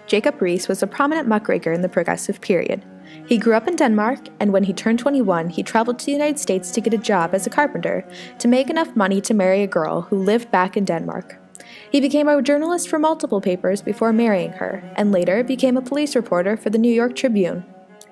Jacob Riis was a prominent muckraker in the Progressive period. He grew up in Denmark, and when he turned 21, he traveled to the United States to get a job as a carpenter to make enough money to marry a girl who lived back in Denmark. He became a journalist for multiple papers before marrying her, and later became a police reporter for the New York Tribune.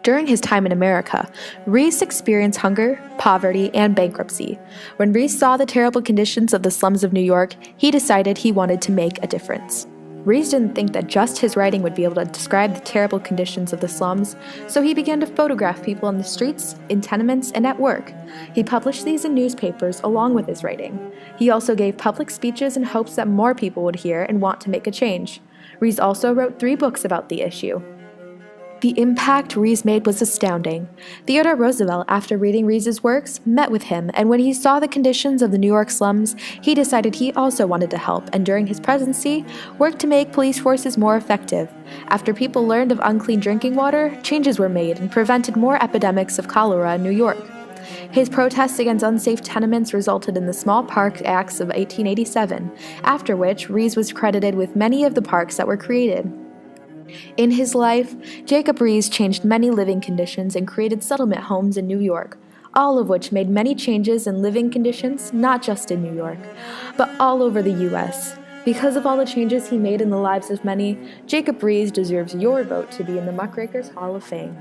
During his time in America, Riis experienced hunger, poverty, and bankruptcy. When Riis saw the terrible conditions of the slums of New York, he decided he wanted to make a difference. Riis didn't think that just his writing would be able to describe the terrible conditions of the slums, so he began to photograph people in the streets, in tenements, and at work. He published these in newspapers along with his writing. He also gave public speeches in hopes that more people would hear and want to make a change. Riis also wrote 3 books about the issue. The impact Riis made was astounding. Theodore Roosevelt, after reading Riis's works, met with him, and when he saw the conditions of the New York slums, he decided he also wanted to help, and during his presidency, worked to make police forces more effective. After people learned of unclean drinking water, changes were made and prevented more epidemics of cholera in New York. His protests against unsafe tenements resulted in the Small Parks Acts of 1887, after which Riis was credited with many of the parks that were created. In his life, Jacob Riis changed many living conditions and created settlement homes in New York, all of which made many changes in living conditions, not just in New York, but all over the U.S. Because of all the changes he made in the lives of many, Jacob Riis deserves your vote to be in the Muckrakers Hall of Fame.